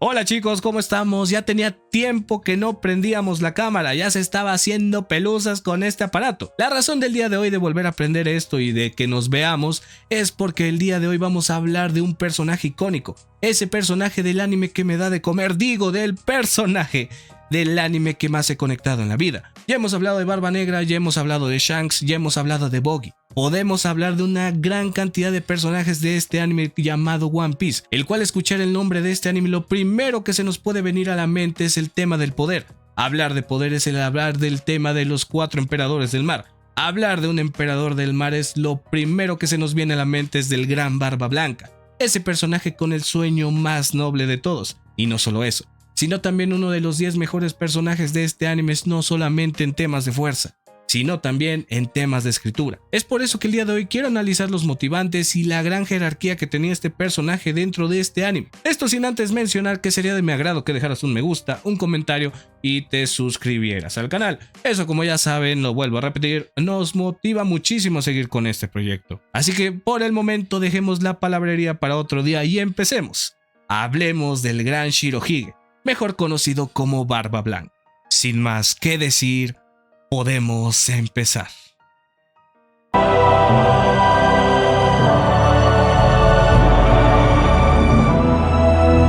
Hola chicos, ¿cómo estamos? Ya tenía tiempo que no prendíamos la cámara, ya se estaba haciendo pelusas con este aparato. La razón del día de hoy de volver a aprender esto y de que nos veamos es porque el día de hoy vamos a hablar de un personaje icónico. Ese personaje del anime que me da de comer, digo, del personaje del anime que más he conectado en la vida. Ya hemos hablado de Barba Negra, ya hemos hablado de Shanks, ya hemos hablado de Buggy. Podemos hablar de una gran cantidad de personajes de este anime llamado One Piece, el cual escuchar el nombre de este anime lo primero que se nos puede venir a la mente es el tema del poder. Hablar de poder es el hablar del tema de los 4 emperadores del mar. Hablar de un emperador del mar es lo primero que se nos viene a la mente es del gran Barba Blanca, ese personaje con el sueño más noble de todos. Y no solo eso, sino también uno de los 10 mejores personajes de este anime, no solamente en temas de fuerza, sino también en temas de escritura. Es por eso que el día de hoy quiero analizar los motivantes y la gran jerarquía que tenía este personaje dentro de este anime. Esto sin antes mencionar que sería de mi agrado que dejaras un me gusta, un comentario y te suscribieras al canal. Eso, como ya saben, lo vuelvo a repetir, nos motiva muchísimo a seguir con este proyecto. Así que por el momento dejemos la palabrería para otro día y empecemos. Hablemos del gran Shirohige, mejor conocido como Barba Blanca. Sin más que decir, podemos empezar.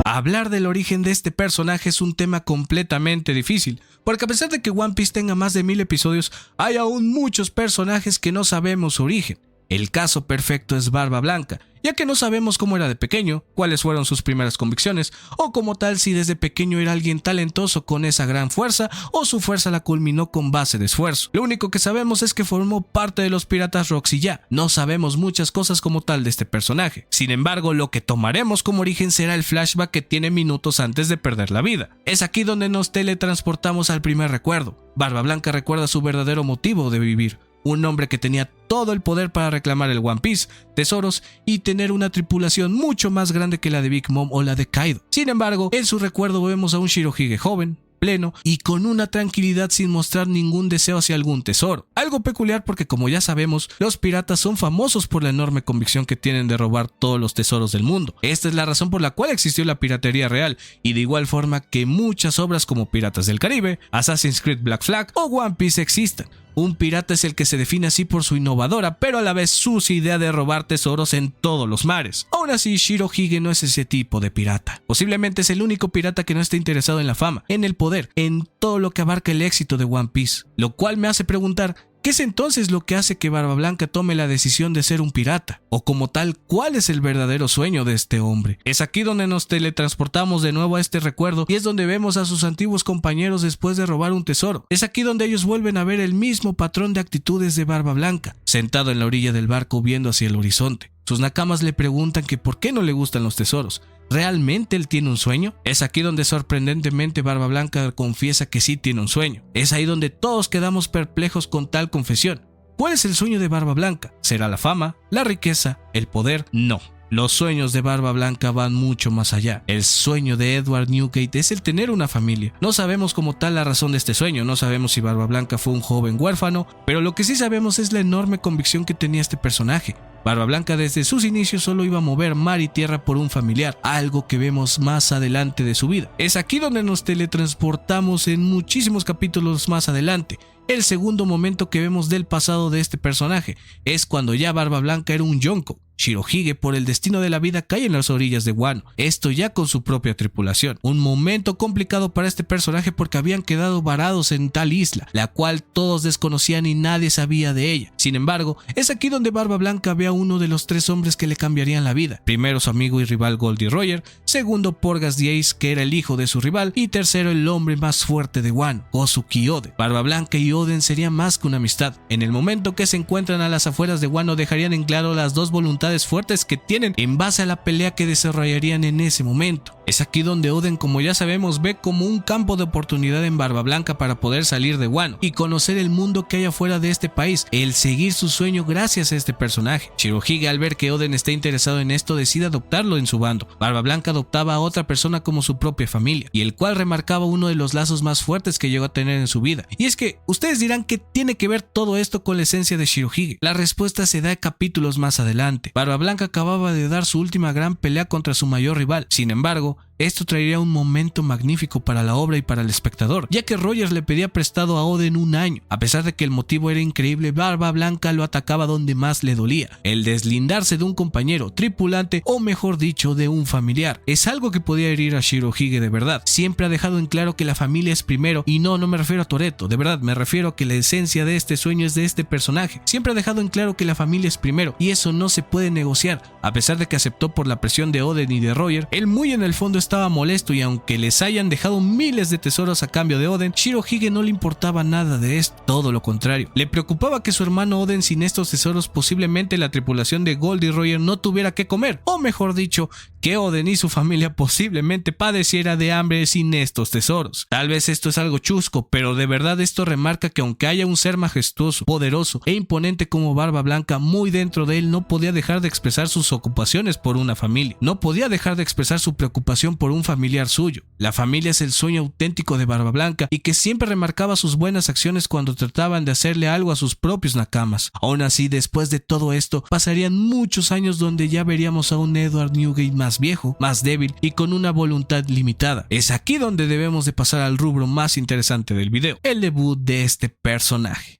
Hablar del origen de este personaje es un tema completamente difícil, porque a pesar de que One Piece tenga más de 1000 episodios, hay aún muchos personajes que no sabemos su origen. El caso perfecto es Barba Blanca, ya que no sabemos cómo era de pequeño, cuáles fueron sus primeras convicciones, o como tal si desde pequeño era alguien talentoso con esa gran fuerza, o su fuerza la culminó con base de esfuerzo. Lo único que sabemos es que formó parte de los piratas Rocks y ya, no sabemos muchas cosas como tal de este personaje. Sin embargo, lo que tomaremos como origen será el flashback que tiene minutos antes de perder la vida. Es aquí donde nos teletransportamos al primer recuerdo. Barba Blanca recuerda su verdadero motivo de vivir. Un hombre que tenía todo el poder para reclamar el One Piece, tesoros y tener una tripulación mucho más grande que la de Big Mom o la de Kaido. Sin embargo, en su recuerdo vemos a un Shirohige joven, pleno y con una tranquilidad sin mostrar ningún deseo hacia algún tesoro. Algo peculiar porque, como ya sabemos, los piratas son famosos por la enorme convicción que tienen de robar todos los tesoros del mundo. Esta es la razón por la cual existió la piratería real y de igual forma que muchas obras como Piratas del Caribe, Assassin's Creed Black Flag o One Piece existan. Un pirata es el que se define así por su innovadora, pero a la vez sucia idea de robar tesoros en todos los mares. Aún así, Shirohige no es ese tipo de pirata. Posiblemente es el único pirata que no está interesado en la fama, en el poder, en todo lo que abarca el éxito de One Piece. Lo cual me hace preguntar, ¿qué es entonces lo que hace que Barba Blanca tome la decisión de ser un pirata? O como tal, ¿cuál es el verdadero sueño de este hombre? Es aquí donde nos teletransportamos de nuevo a este recuerdo y es donde vemos a sus antiguos compañeros después de robar un tesoro. Es aquí donde ellos vuelven a ver el mismo patrón de actitudes de Barba Blanca, sentado en la orilla del barco viendo hacia el horizonte. Sus nakamas le preguntan que por qué no le gustan los tesoros. ¿Realmente él tiene un sueño? Es aquí donde sorprendentemente Barba Blanca confiesa que sí tiene un sueño. Es ahí donde todos quedamos perplejos con tal confesión. ¿Cuál es el sueño de Barba Blanca? ¿Será la fama? ¿La riqueza? ¿El poder? No. Los sueños de Barba Blanca van mucho más allá. El sueño de Edward Newgate es el tener una familia. No sabemos como tal la razón de este sueño, no sabemos si Barba Blanca fue un joven huérfano, pero lo que sí sabemos es la enorme convicción que tenía este personaje. Barba Blanca desde sus inicios solo iba a mover mar y tierra por un familiar, algo que vemos más adelante de su vida. Es aquí donde nos teletransportamos en muchísimos capítulos más adelante. El segundo momento que vemos del pasado de este personaje es cuando ya Barba Blanca era un yonko. Shirohige, por el destino de la vida, cae en las orillas de Wano, esto ya con su propia tripulación. Un momento complicado para este personaje porque habían quedado varados en tal isla, la cual todos desconocían y nadie sabía de ella. Sin embargo, es aquí donde Barba Blanca ve a uno de los 3 hombres que le cambiarían la vida. Primero su amigo y rival Goldie Roger, segundo Porgas the Ace, que era el hijo de su rival, y tercero el hombre más fuerte de Wano, Kozuki Oden. Barba Blanca y Oden serían más que una amistad. En el momento que se encuentran a las afueras de Wano dejarían en claro las dos voluntades fuertes que tienen en base a la pelea que desarrollarían en ese momento. Es aquí donde Oden, como ya sabemos, ve como un campo de oportunidad en Barba Blanca para poder salir de Wano y conocer el mundo que hay afuera de este país, el seguir su sueño gracias a este personaje. Shirohige, al ver que Oden está interesado en esto, decide adoptarlo en su bando. Barba Blanca adoptaba a otra persona como su propia familia, y el cual remarcaba uno de los lazos más fuertes que llegó a tener en su vida. Y es que, ustedes dirán que tiene que ver todo esto con la esencia de Shirohige. La respuesta se da capítulos más adelante. Barba Blanca acababa de dar su última gran pelea contra su mayor rival. Sin embargo, Esto traería un momento magnífico para la obra y para el espectador, ya que Rogers le pedía prestado a Oden un año. A pesar de que el motivo era increíble, Barba Blanca lo atacaba donde más le dolía: el deslindarse de un compañero, tripulante o mejor dicho de un familiar. Es algo que podía herir a Shirohige de verdad. Siempre ha dejado en claro que la familia es primero, y no me refiero a Toretto, de verdad me refiero a que la esencia de este sueño es de este personaje. Siempre ha dejado en claro que la familia es primero y eso no se puede negociar. A pesar de que aceptó por la presión de Oden y de Roger, él muy en el fondo estaba molesto, y aunque les hayan dejado miles de tesoros a cambio de Oden, Shirohige no le importaba nada de esto, todo lo contrario. Le preocupaba que su hermano Oden, sin estos tesoros, posiblemente la tripulación de Gold y Roger no tuviera que comer, o mejor dicho, que Oden y su familia posiblemente padeciera de hambre sin estos tesoros. Tal vez esto es algo chusco, pero de verdad esto remarca que aunque haya un ser majestuoso, poderoso e imponente como Barba Blanca, muy dentro de él no podía dejar de expresar sus ocupaciones por una familia. No podía dejar de expresar su preocupación por un familiar suyo. La familia es el sueño auténtico de Barba Blanca, y que siempre remarcaba sus buenas acciones cuando trataban de hacerle algo a sus propios nakamas. Aún así, después de todo esto, pasarían muchos años donde ya veríamos a un Edward Newgate más viejo, más débil y con una voluntad limitada. Es aquí donde debemos de pasar al rubro más interesante del video: el debut de este personaje.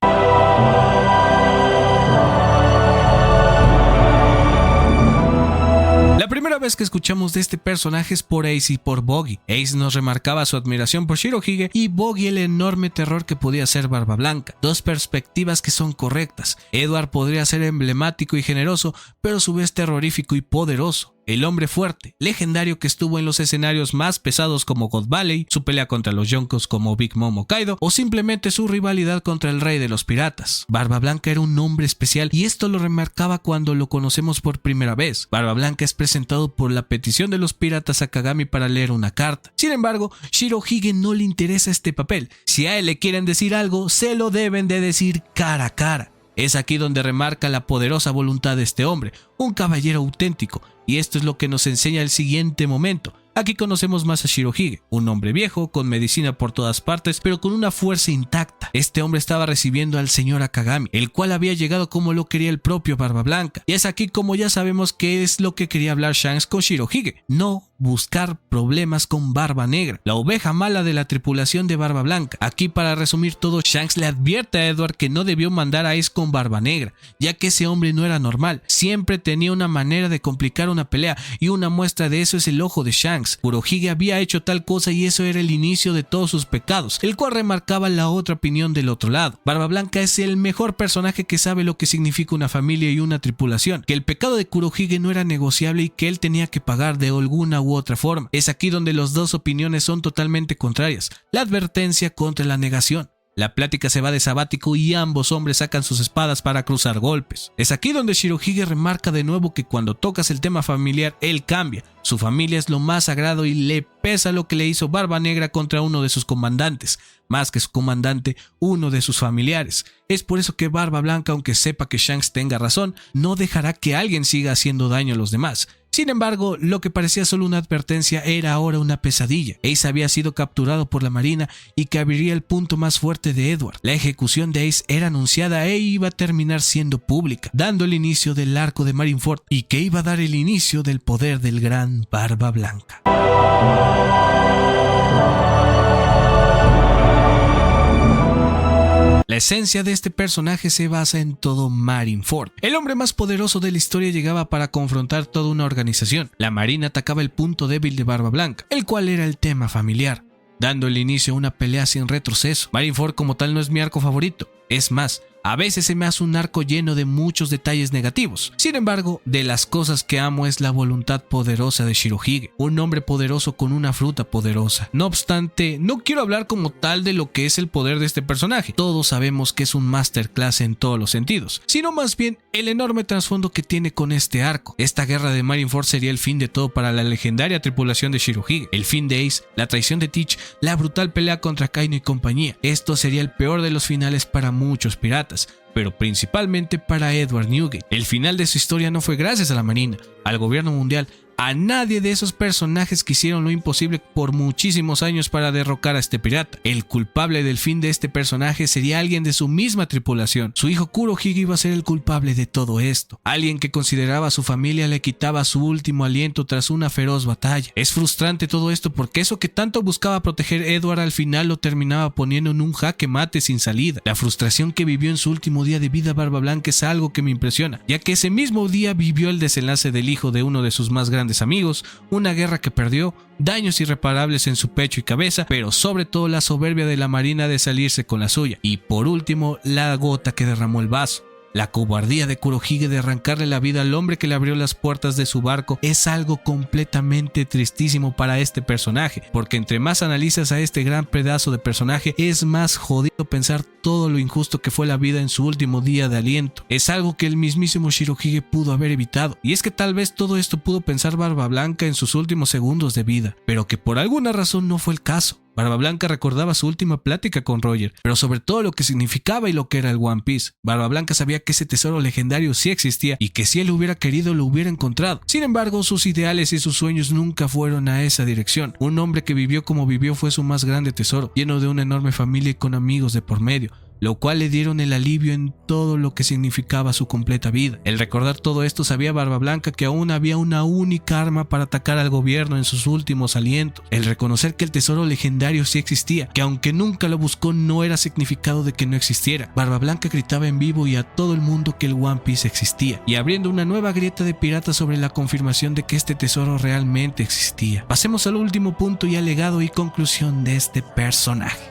La primera vez que escuchamos de este personaje es por Ace y por Boggy. Ace nos remarcaba su admiración por Shirohige y Boggy el enorme terror que podía ser Barba Blanca. Dos perspectivas que son correctas. Edward podría ser emblemático y generoso, pero a su vez terrorífico y poderoso. El hombre fuerte, legendario que estuvo en los escenarios más pesados como God Valley, su pelea contra los Yonkos como Big Mom o Kaido, o simplemente su rivalidad contra el rey de los piratas. Barba Blanca era un hombre especial, y esto lo remarcaba cuando lo conocemos por primera vez. Barba Blanca es presentado por la petición de los piratas a Kagami para leer una carta. Sin embargo, Shirohige no le interesa este papel. Si a él le quieren decir algo, se lo deben de decir cara a cara. Es aquí donde remarca la poderosa voluntad de este hombre, un caballero auténtico, y esto es lo que nos enseña el siguiente momento. Aquí conocemos más a Shirohige, un hombre viejo, con medicina por todas partes, pero con una fuerza intacta. Este hombre estaba recibiendo al señor Akagami, el cual había llegado como lo quería el propio Barba Blanca. Y es aquí como ya sabemos qué es lo que quería hablar Shanks con Shirohige: no buscar problemas con Barba Negra, la oveja mala de la tripulación de Barba Blanca. Aquí, para resumir todo, Shanks le advierte a Edward que no debió mandar a Ace con Barba Negra, ya que ese hombre no era normal, siempre tenía una manera de complicar una pelea, y una muestra de eso es el ojo de Shanks. Kurohige había hecho tal cosa y eso era el inicio de todos sus pecados, el cual remarcaba la otra opinión del otro lado. Barba Blanca es el mejor personaje que sabe lo que significa una familia y una tripulación, que el pecado de Kurohige no era negociable y que él tenía que pagar de alguna u otra forma. Es aquí donde las dos opiniones son totalmente contrarias: la advertencia contra la negación. La plática se va de sabático y ambos hombres sacan sus espadas para cruzar golpes. Es aquí donde Shirohige remarca de nuevo que cuando tocas el tema familiar, él cambia. Su familia es lo más sagrado y le pesa lo que le hizo Barba Negra contra uno de sus comandantes. Más que su comandante, uno de sus familiares. Es por eso que Barba Blanca, aunque sepa que Shanks tenga razón, no dejará que alguien siga haciendo daño a los demás. Sin embargo, lo que parecía solo una advertencia era ahora una pesadilla. Ace había sido capturado por la marina y que abriría el punto más fuerte de Edward. La ejecución de Ace era anunciada e iba a terminar siendo pública, dando el inicio del arco de Marineford, y que iba a dar el inicio del poder del gran Barba Blanca. La esencia de este personaje se basa en todo Marineford. El hombre más poderoso de la historia llegaba para confrontar toda una organización. La marina atacaba el punto débil de Barba Blanca, el cual era el tema familiar, dando el inicio a una pelea sin retroceso. Marineford como tal no es mi arco favorito. Es más, a veces se me hace un arco lleno de muchos detalles negativos. Sin embargo, de las cosas que amo es la voluntad poderosa de Shirohige, un hombre poderoso con una fruta poderosa. No obstante, no quiero hablar como tal de lo que es el poder de este personaje. Todos sabemos que es un masterclass en todos los sentidos, sino más bien el enorme trasfondo que tiene con este arco. Esta guerra de Marineford sería el fin de todo para la legendaria tripulación de Shirohige, el fin de Ace, la traición de Teach, la brutal pelea contra Kaino y compañía. Esto sería el peor de los finales para muchos piratas, pero principalmente para Edward Newgate. El final de su historia no fue gracias a la marina, al gobierno mundial, A nadie de esos personajes que hicieron lo imposible por muchísimos años para derrocar a este pirata. El culpable del fin de este personaje sería alguien de su misma tripulación. Su hijo Kurohige iba a ser el culpable de todo esto. Alguien que consideraba a su familia le quitaba su último aliento tras una feroz batalla. Es frustrante todo esto porque eso que tanto buscaba proteger Edward al final lo terminaba poniendo en un jaque mate sin salida. La frustración que vivió en su último día de vida Barba Blanca es algo que me impresiona, ya que ese mismo día vivió el desenlace del hijo de uno de sus más grandes amigos, una guerra que perdió, daños irreparables en su pecho y cabeza, pero sobre todo la soberbia de la marina de salirse con la suya, y por último la gota que derramó el vaso. La cobardía de Kurohige de arrancarle la vida al hombre que le abrió las puertas de su barco es algo completamente tristísimo para este personaje, porque entre más analizas a este gran pedazo de personaje, es más jodido pensar todo lo injusto que fue la vida en su último día de aliento. Es algo que el mismísimo Shirohige pudo haber evitado, y es que tal vez todo esto pudo pensar Barba Blanca en sus últimos segundos de vida, pero que por alguna razón no fue el caso. Barba Blanca recordaba su última plática con Roger, pero sobre todo lo que significaba y lo que era el One Piece. Barba Blanca sabía que ese tesoro legendario sí existía y que si él hubiera querido lo hubiera encontrado. Sin embargo, sus ideales y sus sueños nunca fueron a esa dirección. Un hombre que vivió como vivió fue su más grande tesoro, lleno de una enorme familia y con amigos de por medio, lo cual le dieron el alivio en todo lo que significaba su completa vida. El recordar todo esto sabía Barba Blanca que aún había una única arma para atacar al gobierno en sus últimos alientos. El reconocer que el tesoro legendario sí existía, que aunque nunca lo buscó no era significado de que no existiera. Barba Blanca gritaba en vivo y a todo el mundo que el One Piece existía, y abriendo una nueva grieta de piratas sobre la confirmación de que este tesoro realmente existía. Pasemos al último punto y al legado y conclusión de este personaje.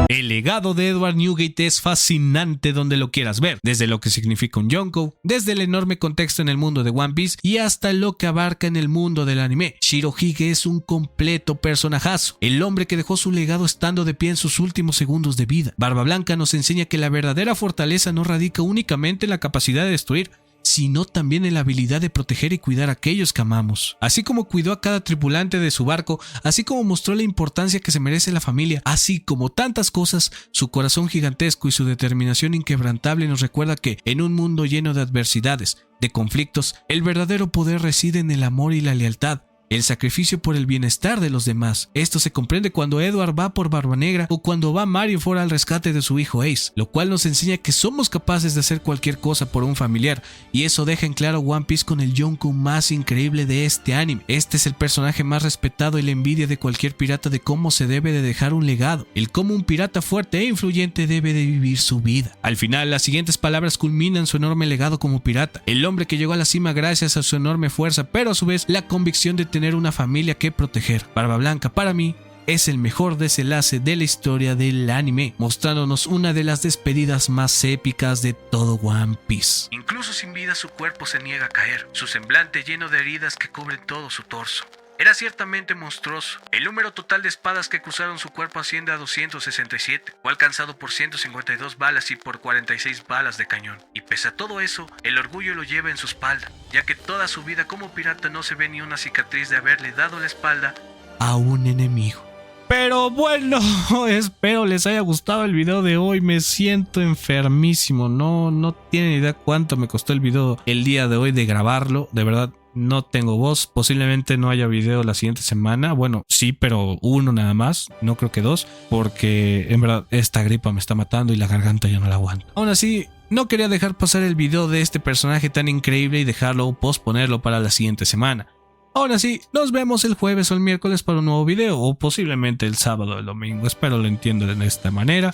El legado de Edward Newgate es fascinante donde lo quieras ver, desde lo que significa un Yonkou, desde el enorme contexto en el mundo de One Piece y hasta lo que abarca en el mundo del anime. Shirohige es un completo personajazo, el hombre que dejó su legado estando de pie en sus últimos segundos de vida. Barba Blanca nos enseña que la verdadera fortaleza no radica únicamente en la capacidad de destruir, sino también en la habilidad de proteger y cuidar a aquellos que amamos. Así como cuidó a cada tripulante de su barco, así como mostró la importancia que se merece la familia, así como tantas cosas, su corazón gigantesco y su determinación inquebrantable nos recuerda que en un mundo lleno de adversidades, de conflictos, el verdadero poder reside en el amor y la lealtad, el sacrificio por el bienestar de los demás. Esto se comprende cuando Edward va por Barba Negra o cuando va Marineford al rescate de su hijo Ace, lo cual nos enseña que somos capaces de hacer cualquier cosa por un familiar, y eso deja en claro One Piece con el Yonkou más increíble de este anime. Este es el personaje más respetado y la envidia de cualquier pirata de cómo se debe de dejar un legado, el cómo un pirata fuerte e influyente debe de vivir su vida. Al final, las siguientes palabras culminan su enorme legado como pirata, el hombre que llegó a la cima gracias a su enorme fuerza, pero a su vez la convicción de tener una familia que proteger. Barba Blanca para mí es el mejor desenlace de la historia del anime, mostrándonos una de las despedidas más épicas de todo One Piece. Incluso sin vida su cuerpo se niega a caer, su semblante lleno de heridas que cubren todo su torso. Era ciertamente monstruoso. El número total de espadas que cruzaron su cuerpo asciende a 267. Fue alcanzado por 152 balas y por 46 balas de cañón. Y pese a todo eso, el orgullo lo lleva en su espalda, ya que toda su vida como pirata no se ve ni una cicatriz de haberle dado la espalda a un enemigo. Pero bueno, espero les haya gustado el video de hoy. Me siento enfermísimo. No tienen idea cuánto me costó el video el día de hoy de grabarlo. De verdad, no tengo voz. Posiblemente no haya video la siguiente semana. Bueno, sí, pero uno nada más. No creo que dos. Porque en verdad esta gripa me está matando y la garganta ya no la aguanto. Aún así, no quería dejar pasar el video de este personaje tan increíble y dejarlo o posponerlo para la siguiente semana. Aún así, nos vemos el jueves o el miércoles para un nuevo video, o posiblemente el sábado o el domingo. Espero lo entiendan de esta manera.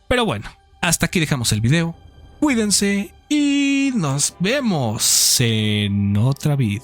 Pero bueno, hasta aquí dejamos el video. Cuídense y nos vemos en otra vida.